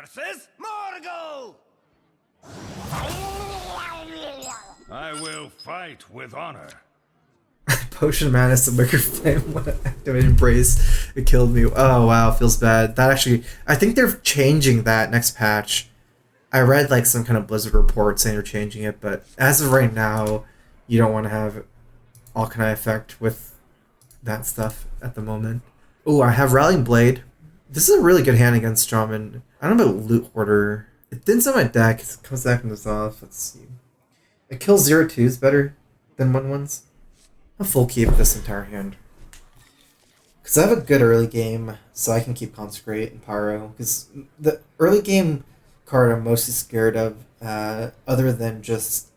versus Morgul! I will fight with honor. Potion Madness and Wicker Flame when I activated Brace. It killed me. Oh wow, feels bad. That actually, I think they're changing that next patch. I read like some kind of Blizzard report saying they're changing it, but as of right now, you don't want to have all kind of effect with that stuff at the moment. Oh, I have Rallying Blade. This is a really good hand against Shaman. I don't know about Loot Hoarder. It thins on my deck. It comes back and goes off. Let's see. It kills 0/2s better than 1/1s. I'll full keep this entire hand. Because I have a good early game, so I can keep Consecrate and Pyro. Because the early game card I'm mostly scared of, other than just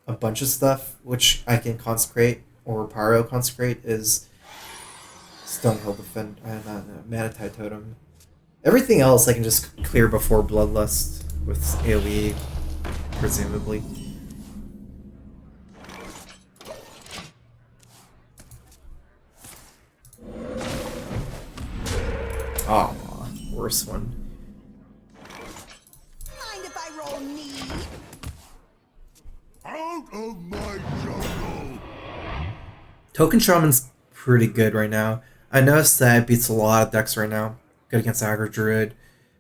a bunch of stuff, which I can Consecrate or Pyro Consecrate, is Stonehill Defend and Manatide Totem. Everything else I can just clear before Bloodlust with AoE, presumably. Oh, worst one. Mind if I roll knee? Out of my jungle! Token Shaman's pretty good right now. I noticed that it beats a lot of decks right now. Good against Aggro Druid.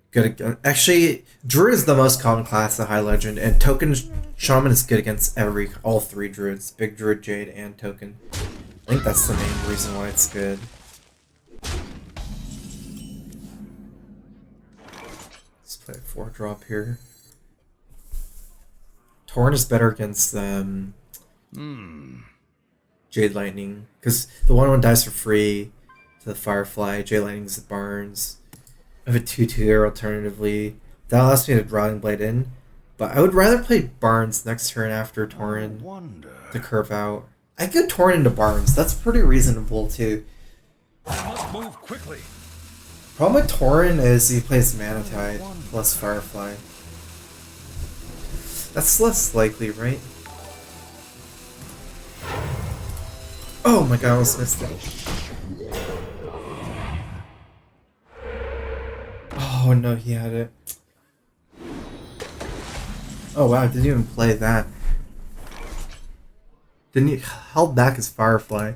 Good against, actually, Druid is the most common class at High Legend, and Token Shaman is good against all three Druids. Big Druid, Jade, and Token. I think that's the main reason why it's good. Let's play a 4-drop here. Torn is better against Jade Lightning, because the 1/1 dies for free to the Firefly. Jade Lightning's the Barnes. I have a 2/2 alternatively. That allows me to Rotting Blade in, but I would rather play Barnes next turn after Torn to curve out. I go Torn into Barnes. That's pretty reasonable too. I must move quickly. Problem with Torn is he plays Manatide plus Firefly. That's less likely, right? Oh my god, I almost missed it. Oh no, he had it. Oh wow, didn't even play that. Didn't he held back his Firefly?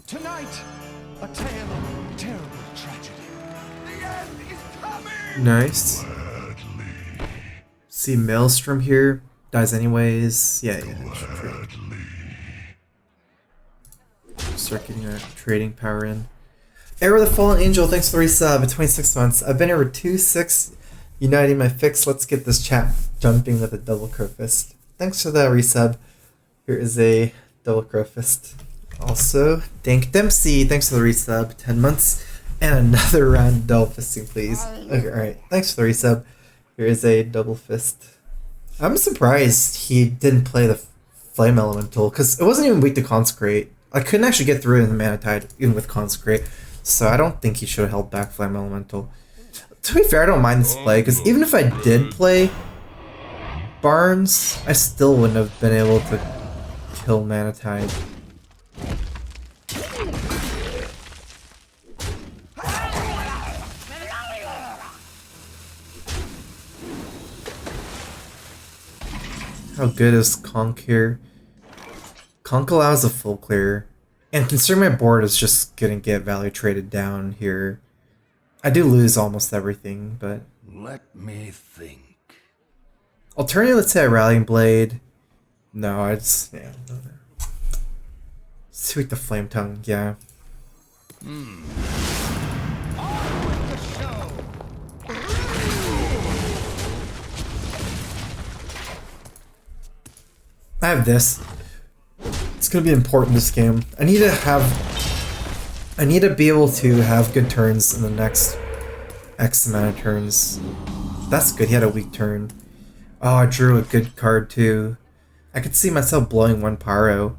Tonight, a tale of terrible tragedy. The end is coming! Nice. See Maelstrom here. Dies anyways. Yeah. Start getting that trading power in. Arrow the Fallen Angel, thanks for the resub. 26 months. I've been here with 2-6. Uniting my fix. Let's get this chat jumping with a double crow fist. Thanks for the resub. Here is a double crow fist. Also, Dank Dempsey, thanks for the resub. 10 months. And another round of double fisting, please. Okay, alright. Thanks for the resub. Here is a double fist. I'm surprised he didn't play the Flame Elemental, because it wasn't even weak to Consecrate. I couldn't actually get through in the Manatide, even with Consecrate. So I don't think he should have held back Flame Elemental. To be fair, I don't mind this play, because even if I did play Barnes, I still wouldn't have been able to kill Manatide. How good is Conk here? Conk allows a full clear. And considering my board is just gonna get value traded down here, I do lose almost everything, but... Let me think. Alternatively, let's say I Rallying Blade. No, it's... yeah. Sweet the Flame Tongue, yeah. I have this. It's gonna be important this game. I need to be able to have good turns in the next X amount of turns. That's good, he had a weak turn. Oh, I drew a good card too. I could see myself blowing one Pyro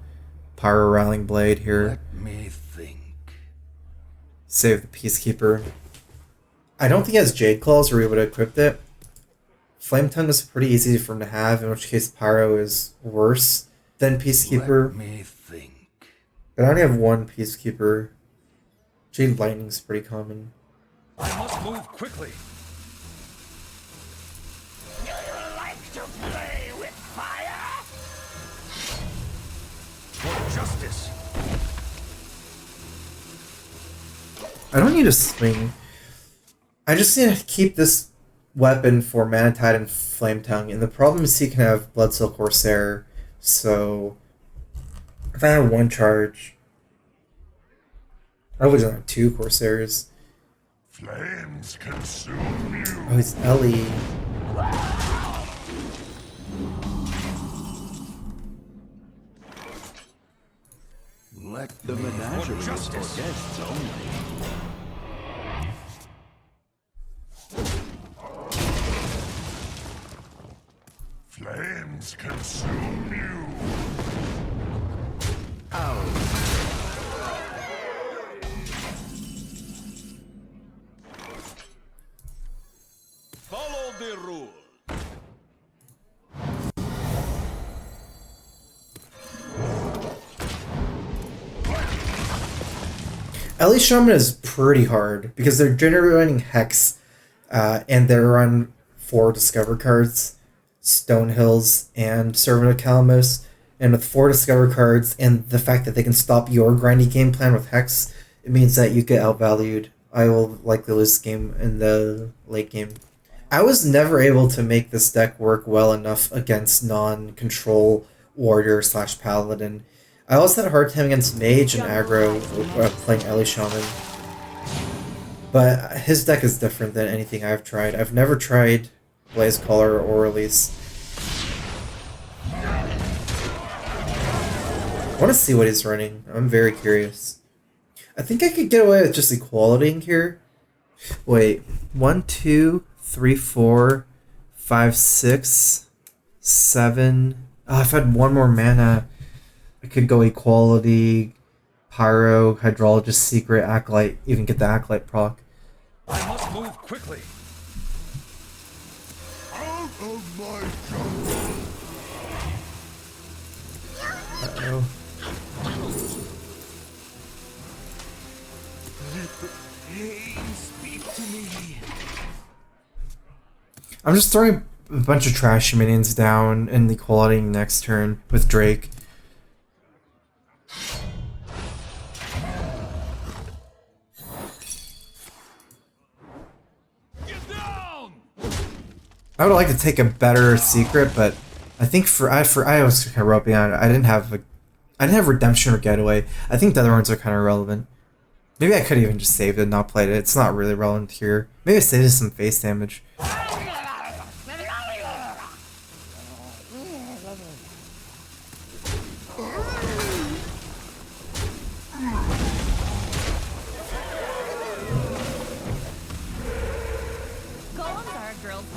Rallying Blade here. Let me think. Save the Peacekeeper. I don't think he has Jade Claws or we would have equipped it. Flame Tongue is pretty easy for him to have, in which case Pyro is worse than Peacekeeper. Let me think. But I only have one Peacekeeper. Jade Lightning's pretty common. I must move quickly. justice. I don't need a swing. I just need to keep this weapon for Mana Tide and Flame Tongue, and the problem is he can have Blood Soul Corsair, so if I have one charge, I would have two Corsairs. Flames consume you. Oh, he's Ellie. Let the menagerie is for guests only. Flames consume you. Follow the rule. Ellie Shaman is pretty hard because they're generating Hex, and they're on 4 Discover cards, Stonehills, and Servant of Calamos. And with 4 Discover cards and the fact that they can stop your grindy game plan with Hex, it means that you get outvalued. I will likely lose the game in the late game. I was never able to make this deck work well enough against non-control warrior / paladin. I also had a hard time against mage and aggro playing Ellie Shaman. But his deck is different than anything I've tried. I've never tried Blaze Caller or Release. I want to see what he's running. I'm very curious. I think I could get away with just equalitying here. Wait, 1, 2, 3, 4, 5, 6, 7. Oh, if I had one more mana, I could go Equality, Pyro, Hydrologist, Secret, Acolyte, even get the Acolyte proc. I must move quickly. Out of my jungle. Uh-oh. Speak to me. I'm just throwing a bunch of trash minions down and equalitying next turn with Drake. Get down! I would like to take a better secret, but I think I was kind of roping on it. I didn't have Redemption or Getaway. I think the other ones are kind of relevant. Maybe I could even just saved it and not played it. It's not really relevant here. Maybe I saved some face damage.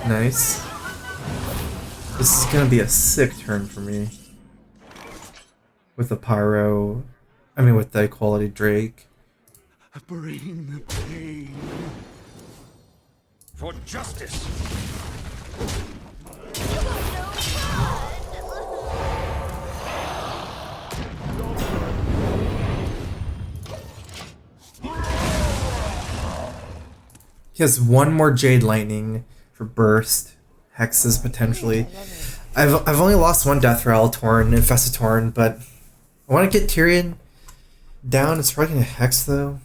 Nice. This is gonna be a sick turn for me. With the Pyro, with the Equality Drake. Bring the pain. For justice. He has one more Jade Lightning for burst, hexes potentially. I've only lost one Death Rattle Torn, Infested Torn, but I want to get Tyrion down. It's probably gonna hex though.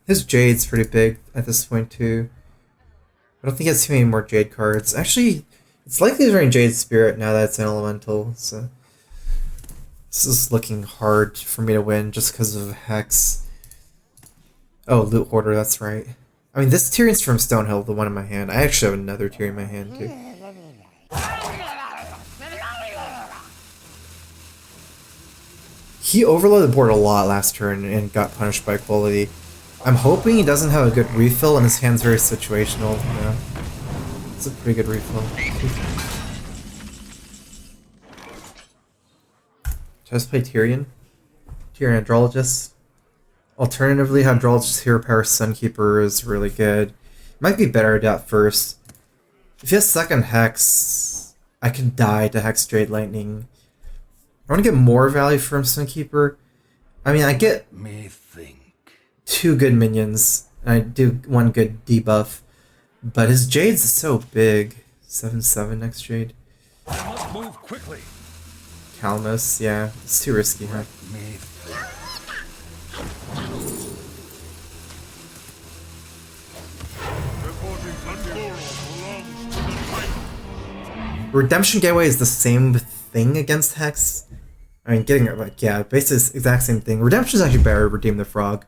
His Jade's pretty big at this point too. I don't think he has too many more Jade cards. Actually, it's likely he's running Jade Spirit now that it's an elemental. So this is looking hard for me to win just because of Hex. Oh, Loot Hoarder, that's right. This Tyrion's from Stonehill, the one in my hand. I actually have another Tyrion in my hand too. He overloaded the board a lot last turn and got punished by Equality. I'm hoping he doesn't have a good refill and his hand's very situational. Yeah. It's a pretty good refill. Should I just play Tyrion? Tyrion Hydrologist? Alternatively, Hydrologist Hero Power Sunkeeper is really good. Might be better at first. If he has second Hex, I could die to Hex Jade Lightning. I want to get more value from Sunkeeper. I get Me think. 2 good minions, and I do 1 good debuff, but his Jade's so big. 7/7 next Jade. I must move quickly. Calamos, yeah, it's too risky, huh? Me think. Redemption Gateway is the same thing against Hex. I mean, getting it like, yeah, basically it's the exact same thing. Redemption is actually better, Redeem the Frog.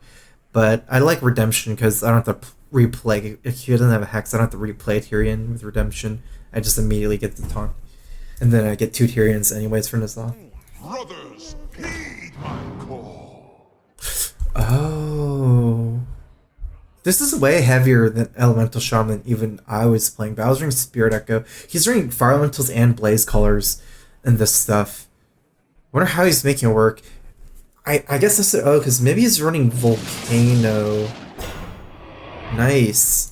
But I like Redemption because I don't have to replay. If he doesn't have a Hex, I don't have to replay Tyrion with Redemption. I just immediately get the taunt. And then I get 2 Tyrions anyways for Nizal. Brothers, heed my call. Oh. This is way heavier than Elemental Shaman even I was playing, but I was running Spirit Echo. He's running Fire Elementals and Blaze Colors and this stuff. Wonder how he's making it work. I guess that's because maybe he's running Volcano. Nice.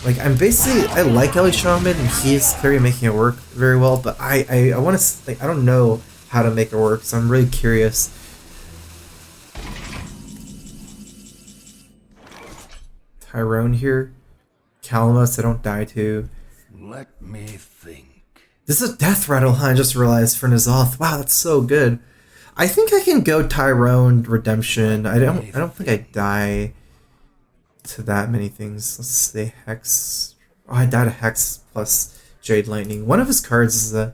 Like, I like Ellie Shaman, and he's clearly making it work very well, but I want to, like, I don't know how to make it work, so I'm really curious. Tyrone here. Calamus, I don't die to. Let me think. This is a death rattle, huh? I just realized for N'Zoth. Wow, that's so good. I think I can go Tyrone Redemption. I don't think I die to that many things. Let's say Hex. Oh, I died to Hex plus Jade Lightning. One of his cards is a.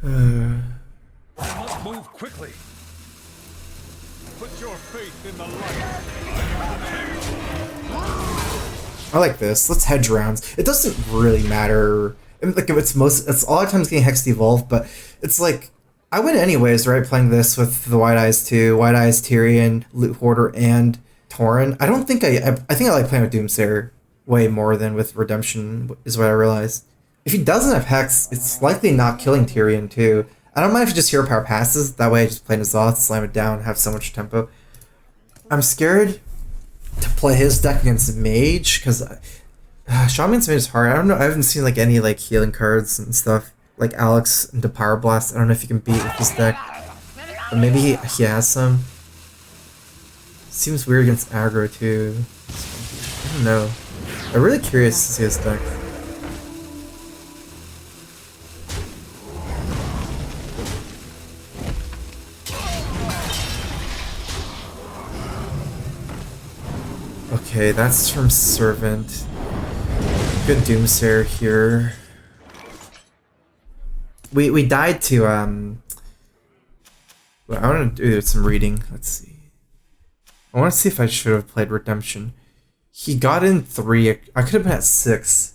I must move quickly. Put your faith in the light. I like this. Let's hedge rounds. It doesn't really matter. I mean, like, if it's a lot of times getting Hex Evolved, but it's like I win anyways, right? Playing this with the White Eyes 2, White Eyes, Tyrion, Loot Hoarder, and Tauren. I don't think I think I like playing with Doomsayer way more than with Redemption, is what I realized. If he doesn't have Hex, it's likely not killing Tyrion too. I don't mind if he just hero power passes. That way I just play N'Zoth, slam it down, have so much tempo. I'm scared to play his deck against Mage, because Shaman's Mage is hard. I don't know, I haven't seen like any like healing cards and stuff. Like Alex into Power Blast. I don't know if you can beat with this deck. But maybe he has some. Seems weird against aggro too. I don't know. I'm really curious to see his deck. Okay, that's from Servant. Good Doomsayer here. We died to I want to do some reading. Let's see. I want to see if I should have played Redemption. He got in 3. I could have been at 6.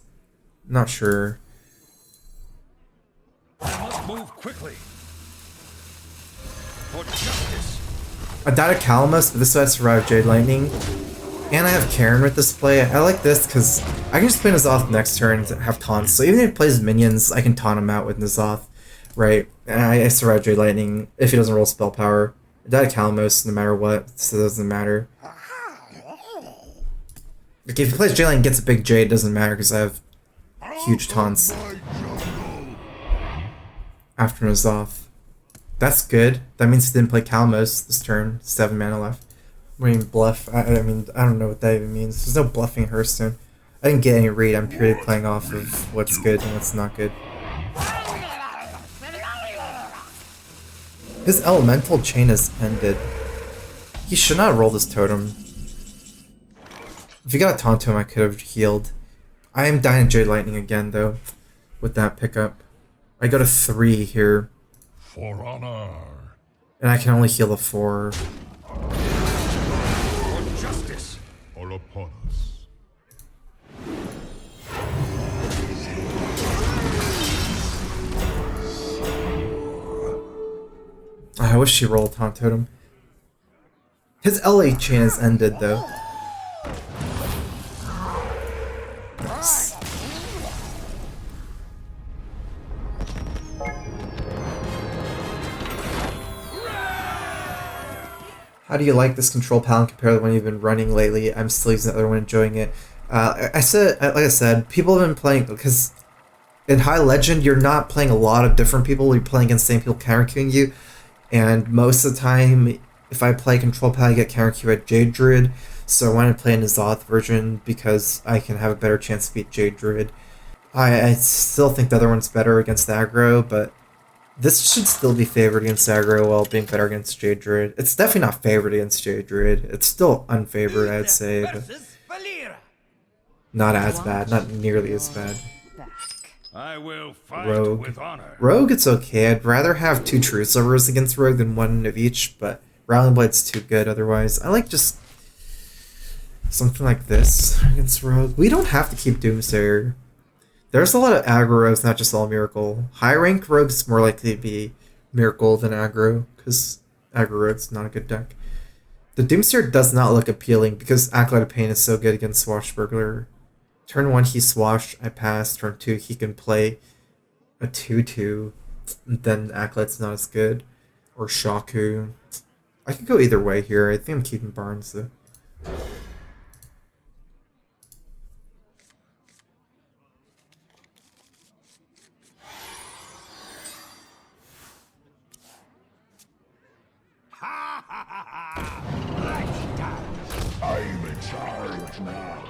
Not sure. I must move quickly. For justice. I died at Calamus, but this way I survived Jade Lightning. And I have Karen with this play. I like this because I can just play N'Zoth next turn and have taunts. So even if he plays minions, I can taunt him out with N'Zoth, right? And I survive Jade Lightning if he doesn't roll spell power. I died at Calamus no matter what, so it doesn't matter. Like if he plays Jade Lightning and gets a big Jade, it doesn't matter because I have huge taunts after N'Zoth. That's good. That means he didn't play Calamus this turn. 7 mana left. I mean, bluff. I mean, I don't know what that even means. There's no bluffing Hearthstone. I didn't get any read. I'm purely playing off of what's good and what's not good. His elemental chain has ended. He should not roll this totem. If he got a taunt to him, I could have healed. I am dying Jade Lightning again, though, with that pickup. I go to 3 here. For honor. And I can only heal a 4. For justice. All upon us. I wish he rolled Taunt Totem. His LA chain has ended, though. Nice. How do you like this control Paladin compared to the one you've been running lately? I'm still using the other one, enjoying it. Like I said, people have been playing, because in High Legend, you're not playing a lot of different people. You're playing against the same people counter-queuing you. And most of the time, if I play control Paladin, I get counter-queue at Jade Druid. So I want to play an N'Zoth version because I can have a better chance to beat Jade Druid. I still think the other one's better against the aggro, but This should still be favored against aggro while being better against Jade Druid. It's definitely not favored against Jade Druid. It's still unfavored, I'd say, but not as bad, not nearly as bad. I will fight Rogue. with honor. Rogue, it's okay. I'd rather have 2 True Silvers against Rogue than 1 of each, but Rowling Blade's too good otherwise. I like just something like this against Rogue. We don't have to keep Doomsayer. There's a lot of aggro rogues, not just all Miracle. High rank rogues more likely to be Miracle than aggro, because aggro rogue's not a good deck. The Doomsayer does not look appealing because Acolyte of Pain is so good against Swashbuckler. Turn 1 he swash, I pass. Turn 2 he can play a 2/2. Then Acolyte's not as good. Or Shaku. I could go either way here. I think I'm keeping Barnes though. I'm in charge now.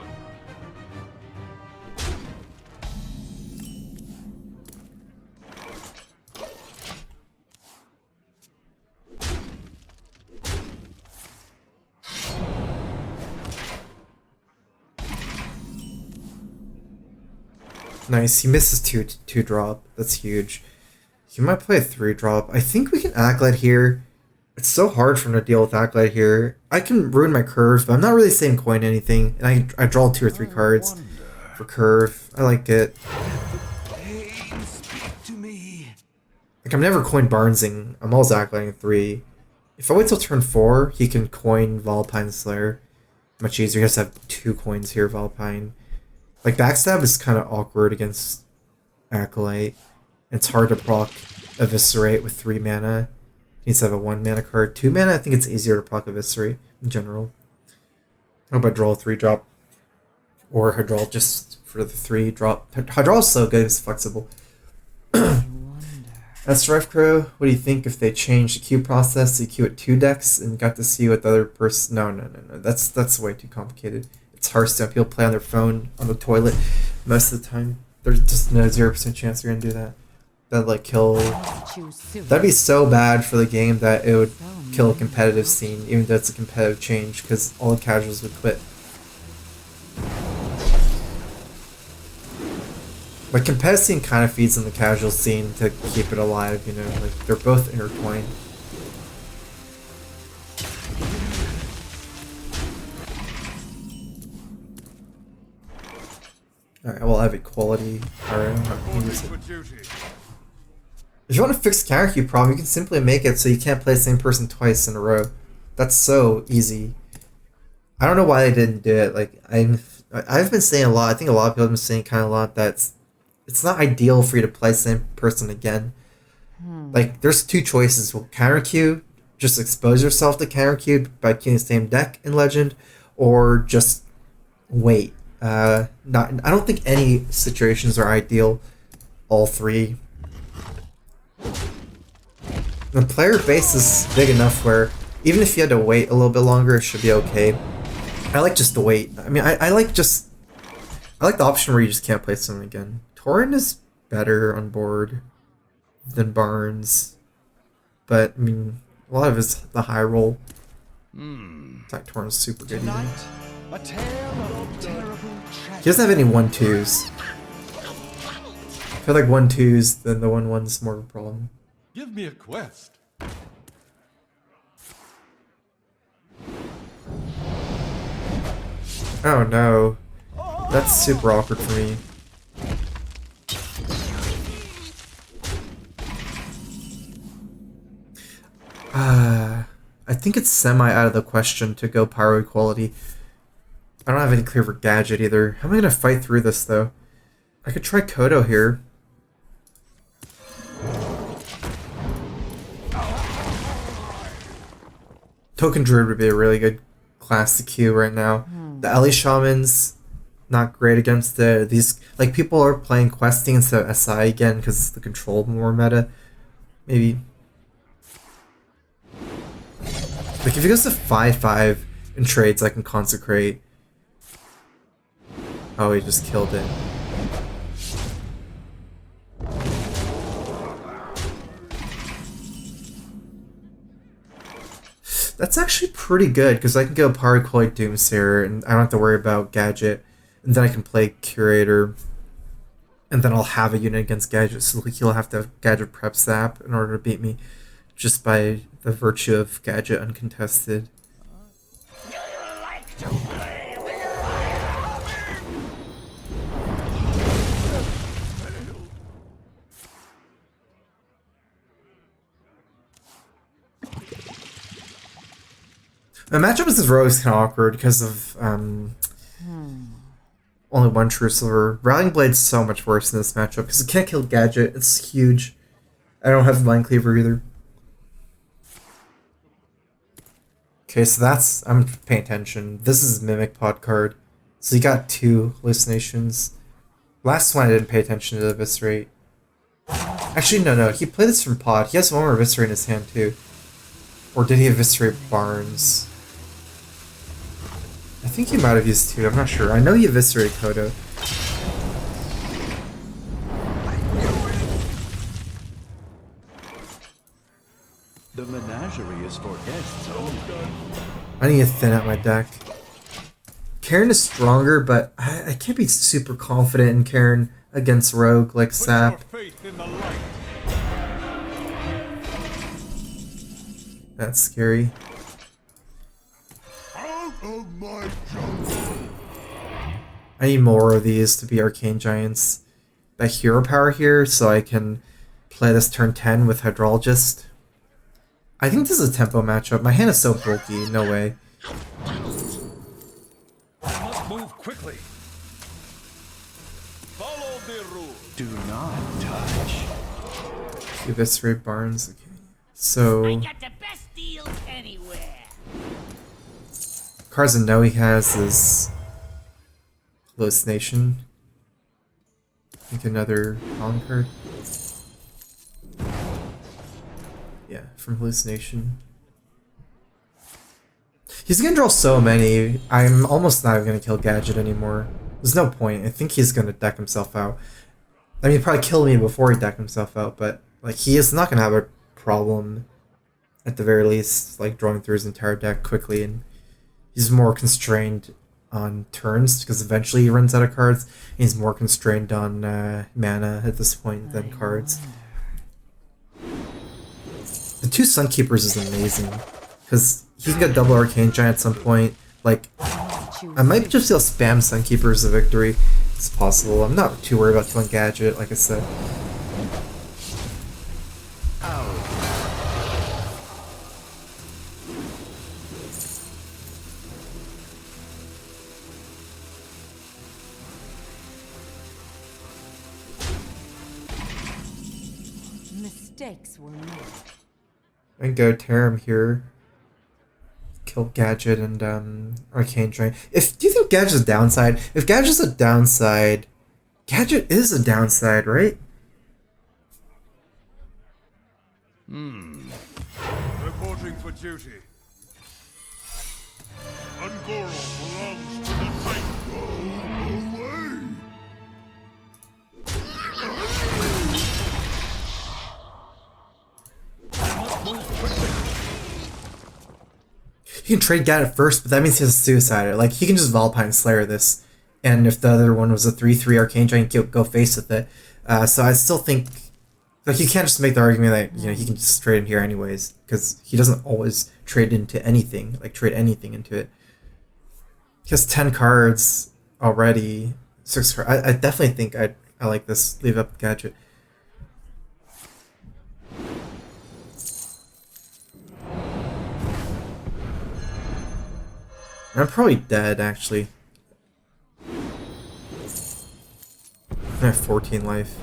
Nice, he misses two drop. That's huge. He might play a 3 drop. I think we can Acolyte here. It's so hard for him to deal with Acolyte here. I can ruin my curves, but I'm not really saying coin anything. And I draw 2 or 3 cards for curve. I like it. Pain, speak to me. Like, I'm never coin Barnesing. I'm always Acolyting 3. If I wait till turn 4, he can coin Valpine Slayer. Much easier. He has to have 2 coins here, Valpine. Like, Backstab is kind of awkward against Acolyte. It's hard to proc Eviscerate with 3 mana. He needs to have a 1 mana card. 2 mana, I think it's easier to proc Eviscerate in general. I hope I draw a 3 drop. Or Hydraul just for the 3 drop. Hydraul is so good, it's flexible. As Strifecro, what do you think if they changed the queue process to queue at 2 decks and got to see what the other person... No. That's way too complicated. It's Hearthstone. People play on their phone, on the toilet, most of the time. There's just no 0% chance they're gonna do that. That'd like kill... That'd be so bad for the game that it would kill a competitive scene, even though it's a competitive change, because all the casuals would quit. Like, competitive scene kind of feeds on the casual scene to keep it alive, you know? Like, they're both intertwined. Alright, well, I have equality. Alright, I'm not gonna use it. If you want to fix counter queue problem, you can simply make it so you can't play the same person twice in a row. That's so easy. I don't know why they didn't do it. Like, I've been saying a lot, I think a lot of people have been saying kind of a lot that it's not ideal for you to play the same person again. Like, there's 2 choices. Well, counter queue, just expose yourself to counter queue by queuing the same deck in Legend, or just wait. I don't think any situations are ideal. All 3. The player base is big enough where even if you had to wait a little bit longer, it should be okay. I like just the wait. I mean, I like the option where you just can't play someone again. Tauren is better on board than Barnes, but I mean, a lot of it's the high roll. Attack Tauren is super good. Tonight, a tale of terrible tragedy. He doesn't have any 1/2s. If I had like 1/2s, then the 1/1's more of a problem. Give me a quest. Oh no. That's super awkward for me. I think it's semi out of the question to go Pyro Equality. I don't have any clear for Gadget either. How am I gonna fight through this though? I could try Kodo here. Token Druid would be a really good class to queue right now. The Ellie Shaman's not great against these. Like, people are playing questing instead of SI again because it's the control more meta. Maybe. Like, if he goes to 5/5 in trades, I can consecrate. Oh, he just killed it. That's actually pretty good, because I can go Paracoid Doomsayer, and I don't have to worry about Gadget, and then I can play Curator, and then I'll have a unit against Gadget, so he'll have to have Gadget Prep Zap in order to beat me, just by the virtue of Gadget Uncontested. The matchup with this rogue is kind of awkward because of only one True Silver. Rallying Blade's so much worse in this matchup because it can't kill Gadget. It's huge. I don't have Mind Cleaver either. Okay, so that's... I'm paying attention. This is Mimic Pod card. So you got 2 hallucinations. Last one I didn't pay attention to the Eviscerate. Actually, no. He played this from Pod. He has one more Eviscerate in his hand too. Or did he Eviscerate Barnes? I think he might have used 2, I'm not sure. I know he Eviscerated Kodo. The menagerie is for guests only. I need to thin out my deck. Karen is stronger, but I can't be super confident in Karen against Rogue like Sap. That's scary. I need more of these to be Arcane Giants. By hero power here, so I can play this turn 10 with Hydrologist. I think this is a tempo matchup. My hand is so bulky, no way. I must move quickly. Follow the rule. Do not touch. Eviscerate Barnes. Okay. So I got the best deals anywhere. cards I know he has is Hallucination. I think another Pollen card. Yeah, from Hallucination. He's gonna draw so many, I'm almost not even gonna kill Gadget anymore. There's no point. I think he's gonna deck himself out. I mean, he'd probably kill me before he decked himself out, but like he is not gonna have a problem at the very least, like drawing through his entire deck quickly, and he's more constrained on turns because eventually he runs out of cards. He's more constrained on mana at this point than cards. The 2 Sunkeepers is amazing because he can get double Arcane Giant at some point. Like, I might just feel spam Sunkeepers a victory. It's possible. I'm not too worried about killing Gadget, like I said. Mistakes were made. I can go Tarim here. Kill Gadget and Arcane Giant. Do you think Gadget's a downside? If Gadget's a downside, Gadget is a downside, right? Reporting for duty. Ungoro belongs to the fight. Go away! He can trade Gadget first, but that means he has a Suicider. Like, he can just Valpine Slayer this, and if the other one was a 3/3 Arcane Giant, go face with it. So I still think, like, you can't just make the argument that, you know, he can just trade in here anyways, because he doesn't always trade into anything, like, trade anything into it. He has 10 cards already, 6 cards. I definitely think I like this. Leave up Gadget. I'm probably dead, actually. I have 14 life.